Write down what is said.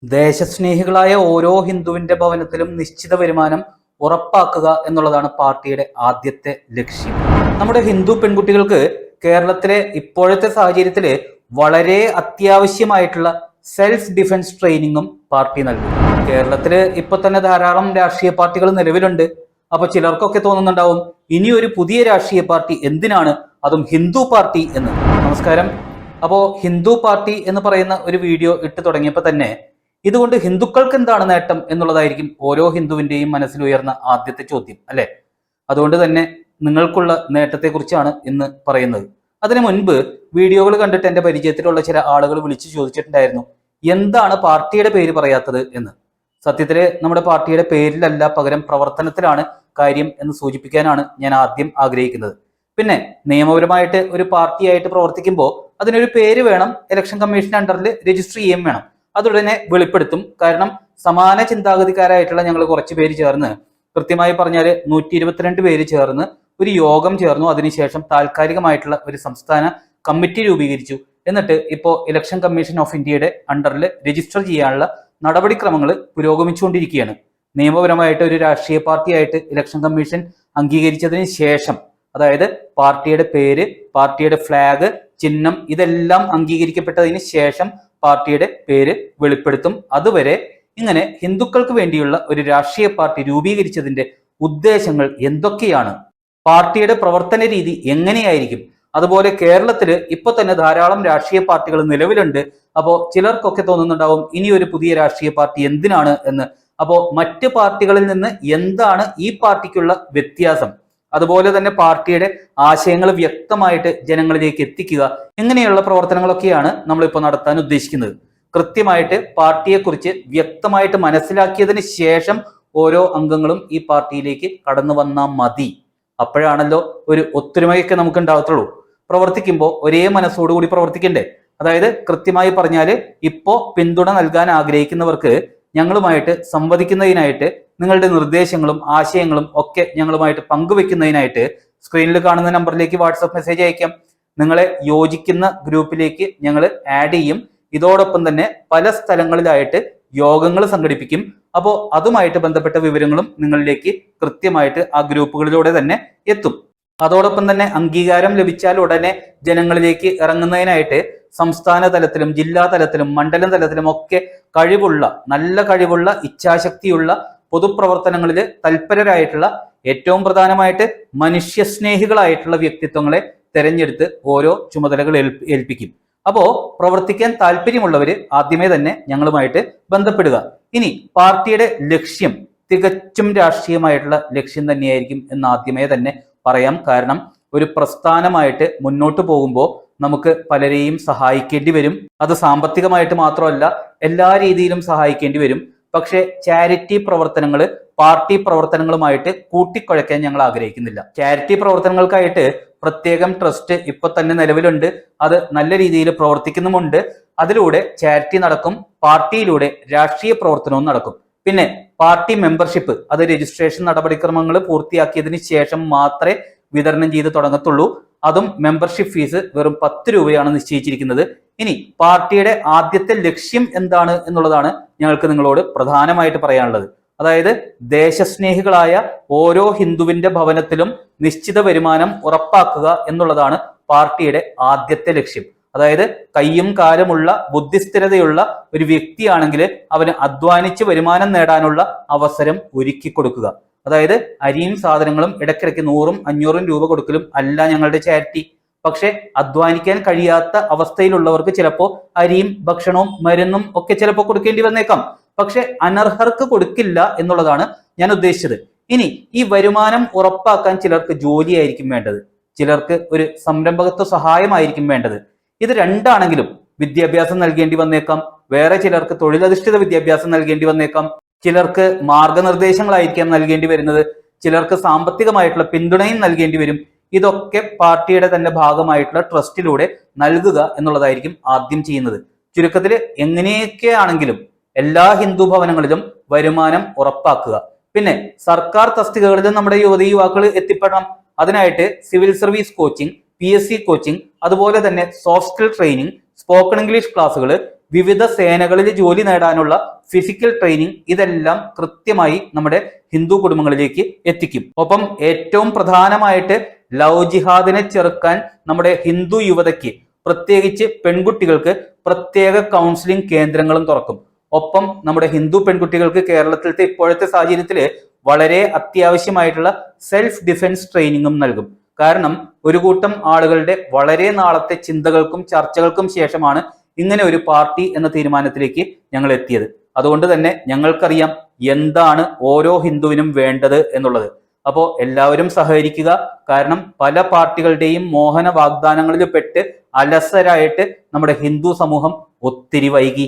ദേശസ്നേഹികളായ ഓരോ ഹിന്ദുവിന്റെ ഭവനത്തിലും നിശ്ചിത വരുമാനം ഉറപ്പാക്കുക എന്നുള്ളതാണ് പാർട്ടിയുടെ ആദ്യത്തെ ലക്ഷ്യം. നമ്മുടെ ഹിന്ദു പെൺകുട്ടികൾക്ക് കേരളത്തിലെ ഇപ്പോഴത്തെ സാഹചര്യത്തില് വളരെ അത്യാവശ്യമായിട്ടുള്ള സെൽഫ് ഡിഫൻസ് ട്രെയിനിങ്ങും പാർട്ടി നൽകും. കേരളത്തില് ഇപ്പൊ തന്നെ ധാരാളം രാഷ്ട്രീയ പാർട്ടികൾ നിലവിലുണ്ട്. അപ്പൊ ചിലർക്കൊക്കെ തോന്നുന്നുണ്ടാവും, ഇനി ഒരു പുതിയ രാഷ്ട്രീയ പാർട്ടി എന്തിനാണ്, അതും ഹിന്ദു പാർട്ടി എന്ന്. നമസ്കാരം. അപ്പോ ഹിന്ദു പാർട്ടി എന്ന് പറയുന്ന ഒരു വീഡിയോ ഇട്ട് തുടങ്ങിയപ്പോ തന്നെ ഇതുകൊണ്ട് ഹിന്ദുക്കൾക്ക് എന്താണ് നേട്ടം എന്നുള്ളതായിരിക്കും ഓരോ ഹിന്ദുവിന്റെയും മനസ്സിൽ ഉയർന്ന ആദ്യത്തെ ചോദ്യം, അല്ലെ? അതുകൊണ്ട് തന്നെ നിങ്ങൾക്കുള്ള നേട്ടത്തെക്കുറിച്ചാണ് ഇന്ന് പറയുന്നത്. അതിനു മുൻപ് വീഡിയോകൾ കണ്ടിട്ട് എന്റെ പരിചയത്തിലുള്ള ചില ആളുകൾ വിളിച്ചു ചോദിച്ചിട്ടുണ്ടായിരുന്നു, എന്താണ് പാർട്ടിയുടെ പേര് പറയാത്തത് എന്ന്. സത്യത്തില് നമ്മുടെ പാർട്ടിയുടെ പേരിലല്ല, പകരം പ്രവർത്തനത്തിലാണ് കാര്യം എന്ന് സൂചിപ്പിക്കാനാണ് ഞാൻ ആദ്യം ആഗ്രഹിക്കുന്നത്. പിന്നെ നിയമപരമായിട്ട് ഒരു പാർട്ടിയായിട്ട് പ്രവർത്തിക്കുമ്പോൾ അതിനൊരു പേര് വേണം, ഇലക്ഷൻ കമ്മീഷൻ അണ്ടറിൽ രജിസ്റ്റർ ചെയ്യുകയും വേണം. അതുടനെ വെളിപ്പെടുത്തും. കാരണം സമാന ചിന്താഗതിക്കാരായിട്ടുള്ള ഞങ്ങൾ കുറച്ച് പേര് ചേർന്ന്, കൃത്യമായി പറഞ്ഞാൽ 122 പേര് ചേർന്ന് ഒരു യോഗം ചേർന്നു. അതിനുശേഷം താൽക്കാലികമായിട്ടുള്ള ഒരു സംസ്ഥാന കമ്മിറ്റി രൂപീകരിച്ചു. എന്നിട്ട് ഇപ്പോൾ ഇലക്ഷൻ കമ്മീഷൻ ഓഫ് ഇന്ത്യയുടെ അണ്ടറിൽ രജിസ്റ്റർ ചെയ്യാനുള്ള നടപടിക്രമങ്ങൾ പുരോഗമിച്ചുകൊണ്ടിരിക്കുകയാണ്. നിയമപരമായിട്ട് ഒരു രാഷ്ട്രീയ പാർട്ടിയായിട്ട് ഇലക്ഷൻ കമ്മീഷൻ അംഗീകരിച്ചതിന് ശേഷം, അതായത് പാർട്ടിയുടെ പേര്, പാർട്ടിയുടെ ഫ്ലാഗ്, ചിഹ്നം ഇതെല്ലാം അംഗീകരിക്കപ്പെട്ടതിന് ശേഷം പാർട്ടിയുടെ പേര് വെളിപ്പെടുത്തും. അതുവരെ ഇങ്ങനെ ഹിന്ദുക്കൾക്ക് വേണ്ടിയുള്ള ഒരു രാഷ്ട്രീയ പാർട്ടി രൂപീകരിച്ചതിന്റെ ഉദ്ദേശങ്ങൾ എന്തൊക്കെയാണ്, പാർട്ടിയുടെ പ്രവർത്തന രീതി എങ്ങനെയായിരിക്കും, അതുപോലെ കേരളത്തിൽ ഇപ്പൊ തന്നെ ധാരാളം രാഷ്ട്രീയ പാർട്ടികൾ നിലവിലുണ്ട്. അപ്പോൾ ചിലർക്കൊക്കെ തോന്നുന്നുണ്ടാവും, ഇനി ഒരു പുതിയ രാഷ്ട്രീയ പാർട്ടി എന്തിനാണ് എന്ന്. അപ്പോൾ മറ്റ് പാർട്ടികളിൽ നിന്ന് എന്താണ് ഈ പാർട്ടിക്കുള്ള വ്യത്യാസം, അതുപോലെ തന്നെ പാർട്ടിയുടെ ആശയങ്ങൾ വ്യക്തമായിട്ട് ജനങ്ങളിലേക്ക് എത്തിക്കുക, ഇങ്ങനെയുള്ള പ്രവർത്തനങ്ങളൊക്കെയാണ് നമ്മളിപ്പോൾ നടത്താൻ ഉദ്ദേശിക്കുന്നത്. കൃത്യമായിട്ട് പാർട്ടിയെക്കുറിച്ച് വ്യക്തമായിട്ട് മനസ്സിലാക്കിയതിന് ശേഷം ഓരോ അംഗങ്ങളും ഈ പാർട്ടിയിലേക്ക് കടന്നു വന്നാൽ മതി. അപ്പോഴാണല്ലോ ഒരു ഒത്തൊരുമയൊക്കെ നമുക്ക് ഉണ്ടാവത്തുള്ളൂ. പ്രവർത്തിക്കുമ്പോൾ ഒരേ മനസ്സോടുകൂടി പ്രവർത്തിക്കണ്ടേ? അതായത് കൃത്യമായി പറഞ്ഞാൽ, ഇപ്പോ പിന്തുണ നൽകാൻ ആഗ്രഹിക്കുന്നവർക്ക് ഞങ്ങളുമായിട്ട് സംവദിക്കുന്നതിനായിട്ട്, നിങ്ങളുടെ നിർദ്ദേശങ്ങളും ആശയങ്ങളും ഒക്കെ ഞങ്ങളുമായിട്ട് പങ്കുവെക്കുന്നതിനായിട്ട് സ്ക്രീനിൽ കാണുന്ന നമ്പറിലേക്ക് വാട്സപ്പ് മെസ്സേജ് അയക്കാം. നിങ്ങളെ യോജിക്കുന്ന ഗ്രൂപ്പിലേക്ക് ഞങ്ങൾ ആഡ് ചെയ്യും. ഇതോടൊപ്പം തന്നെ പല സ്ഥലങ്ങളിലായിട്ട് യോഗങ്ങൾ സംഘടിപ്പിക്കും. അപ്പോൾ അതുമായിട്ട് ബന്ധപ്പെട്ട വിവരങ്ങളും നിങ്ങളിലേക്ക് കൃത്യമായിട്ട് ആ ഗ്രൂപ്പുകളിലൂടെ തന്നെ എത്തും. അതോടൊപ്പം തന്നെ അംഗീകാരം ലഭിച്ചാൽ ഉടനെ ജനങ്ങളിലേക്ക് ഇറങ്ങുന്നതിനായിട്ട് സംസ്ഥാന തലത്തിലും ജില്ലാ തലത്തിലും മണ്ഡലം തലത്തിലും ഒക്കെ നല്ല കഴിവുള്ള ഇച്ഛാശക്തിയുള്ള പൊതുപ്രവർത്തനങ്ങളിൽ തൽപരരായിട്ടുള്ള, ഏറ്റവും പ്രധാനമായിട്ട് മനുഷ്യസ്നേഹികളായിട്ടുള്ള വ്യക്തിത്വങ്ങളെ തെരഞ്ഞെടുത്ത് ഓരോ ചുമതലകൾ ഏൽപ്പിക്കും. അപ്പോ പ്രവർത്തിക്കാൻ താല്പര്യമുള്ളവര് ആദ്യമേ തന്നെ ഞങ്ങളുമായിട്ട് ബന്ധപ്പെടുക. ഇനി പാർട്ടിയുടെ ലക്ഷ്യം തികച്ചും രാഷ്ട്രീയമായിട്ടുള്ള ലക്ഷ്യം തന്നെയായിരിക്കും എന്ന് ആദ്യമേ തന്നെ പറയാം. കാരണം ഒരു പ്രസ്ഥാനമായിട്ട് മുന്നോട്ട് പോകുമ്പോൾ നമുക്ക് പലരെയും സഹായിക്കേണ്ടി വരും. അത് സാമ്പത്തികമായിട്ട് മാത്രമല്ല, എല്ലാ രീതിയിലും സഹായിക്കേണ്ടി വരും. പക്ഷെ ചാരിറ്റി പ്രവർത്തനങ്ങൾ പാർട്ടി പ്രവർത്തനങ്ങളുമായിട്ട് കൂട്ടിക്കുഴയ്ക്കാൻ ഞങ്ങൾ ആഗ്രഹിക്കുന്നില്ല. ചാരിറ്റി പ്രവർത്തനങ്ങൾക്കായിട്ട് പ്രത്യേകം ട്രസ്റ്റ് ഇപ്പൊ തന്നെ നിലവിലുണ്ട്. അത് നല്ല രീതിയിൽ പ്രവർത്തിക്കുന്നുമുണ്ട്. അതിലൂടെ ചാരിറ്റി നടക്കും, പാർട്ടിയിലൂടെ രാഷ്ട്രീയ പ്രവർത്തനവും നടക്കും. പിന്നെ പാർട്ടി മെമ്പർഷിപ്പ്, അത് രജിസ്ട്രേഷൻ നടപടിക്രമങ്ങൾ പൂർത്തിയാക്കിയതിന് ശേഷം മാത്രമേ വിതരണം ചെയ്ത് തുടങ്ങത്തുള്ളൂ. അതും മെമ്പർഷിപ്പ് ഫീസ് വെറും 10 രൂപയാണ് നിശ്ചയിച്ചിരിക്കുന്നത്. ഇനി പാർട്ടിയുടെ ആദ്യത്തെ ലക്ഷ്യം എന്താണ് എന്നുള്ളതാണ് ഞങ്ങൾക്ക് നിങ്ങളോട് പ്രധാനമായിട്ട് പറയാനുള്ളത്. അതായത് ദേശസ്നേഹികളായ ഓരോ ഹിന്ദുവിന്റെ ഭവനത്തിലും നിശ്ചിത വരുമാനം ഉറപ്പാക്കുക എന്നുള്ളതാണ് പാർട്ടിയുടെ ആദ്യത്തെ ലക്ഷ്യം. അതായത് കയ്യും കാലുമുള്ള ബുദ്ധിസ്ഥിരതയുള്ള ഒരു വ്യക്തിയാണെങ്കിൽ അവന് അധ്വാനിച്ച് വരുമാനം നേടാനുള്ള അവസരം ഒരുക്കി കൊടുക്കുക. അതായത് അരിയും സാധനങ്ങളും ഇടയ്ക്കിടയ്ക്ക് 100ഉം 500ഉം രൂപ കൊടുക്കലും അല്ല ഞങ്ങളുടെ ചാരിറ്റി. പക്ഷെ അധ്വാനിക്കാൻ കഴിയാത്ത അവസ്ഥയിലുള്ളവർക്ക് ചിലപ്പോൾ അരിയും ഭക്ഷണവും മരുന്നും ഒക്കെ ചിലപ്പോൾ കൊടുക്കേണ്ടി വന്നേക്കാം. പക്ഷെ അനർഹർക്ക് കൊടുക്കില്ല എന്നുള്ളതാണ് ഞാൻ ഉദ്ദേശിച്ചത്. ഇനി ഈ വരുമാനം ഉറപ്പാക്കാൻ ചിലർക്ക് ജോലിയായിരിക്കും വേണ്ടത്, ചിലർക്ക് ഒരു സംരംഭകത്വ സഹായമായിരിക്കും വേണ്ടത്. ഇത് രണ്ടാണെങ്കിലും വിദ്യാഭ്യാസം നൽകേണ്ടി വന്നേക്കാം. വേറെ ചിലർക്ക് തൊഴിലധിഷ്ഠിത വിദ്യാഭ്യാസം നൽകേണ്ടി വന്നേക്കാം. ചിലർക്ക് മാർഗനിർദ്ദേശങ്ങളായിരിക്കാം നൽകേണ്ടി വരുന്നത്. ചിലർക്ക് സാമ്പത്തികമായിട്ടുള്ള പിന്തുണയും നൽകേണ്ടി വരും. ഇതൊക്കെ പാർട്ടിയുടെ തന്നെ ഭാഗമായിട്ടുള്ള ട്രസ്റ്റിലൂടെ നൽകുക എന്നുള്ളതായിരിക്കും ആദ്യം ചെയ്യുന്നത്. ചുരുക്കത്തിൽ എങ്ങനെയൊക്കെയാണെങ്കിലും എല്ലാ ഹിന്ദു ഭവനങ്ങളിലും വരുമാനം ഉറപ്പാക്കുക. പിന്നെ സർക്കാർ തസ്തികകളിലും നമ്മുടെ യുവതി യുവാക്കൾ എത്തിപ്പെടണം. അതിനായിട്ട് civil service coaching, PSC coaching, അതുപോലെ തന്നെ soft skill training, spoken English ക്ലാസ്സുകൾ, വിവിധ സേനകളിൽ ജോലി നേടാനുള്ള ഫിസിക്കൽ ട്രെയിനിങ്, ഇതെല്ലാം കൃത്യമായി നമ്മുടെ ഹിന്ദു കുടുംബങ്ങളിലേക്ക് എത്തിക്കും. ഒപ്പം ഏറ്റവും പ്രധാനമായിട്ട് ലവ് ജിഹാദിനെ ചെറുക്കാൻ നമ്മുടെ ഹിന്ദു യുവതയ്ക്ക്, പ്രത്യേകിച്ച് പെൺകുട്ടികൾക്ക് പ്രത്യേക കൗൺസിലിംഗ് കേന്ദ്രങ്ങളും തുറക്കും. ഒപ്പം നമ്മുടെ ഹിന്ദു പെൺകുട്ടികൾക്ക് കേരളത്തിലത്തെ ഇപ്പോഴത്തെ സാഹചര്യത്തിൽ വളരെ അത്യാവശ്യമായിട്ടുള്ള സെൽഫ് ഡിഫൻസ് ട്രെയിനിങ്ങും നൽകും. കാരണം ഒരു കൂട്ടം ആളുകളുടെ വളരെ നാളത്തെ ചിന്തകൾക്കും ചർച്ചകൾക്കും ശേഷമാണ് ഇങ്ങനെ ഒരു പാർട്ടി എന്ന തീരുമാനത്തിലേക്ക് ഞങ്ങൾ എത്തിയത്. അതുകൊണ്ട് തന്നെ ഞങ്ങൾക്കറിയാം എന്താണ് ഓരോ ഹിന്ദുവിനും വേണ്ടത് എന്നുള്ളത്. അപ്പോൾ എല്ലാവരും സഹകരിക്കുക. കാരണം പല പാർട്ടികളുടെയും മോഹന വാഗ്ദാനങ്ങളിൽ പെട്ട് അലസരായിട്ട് നമ്മുടെ ഹിന്ദു സമൂഹം ഒത്തിരി വൈകി.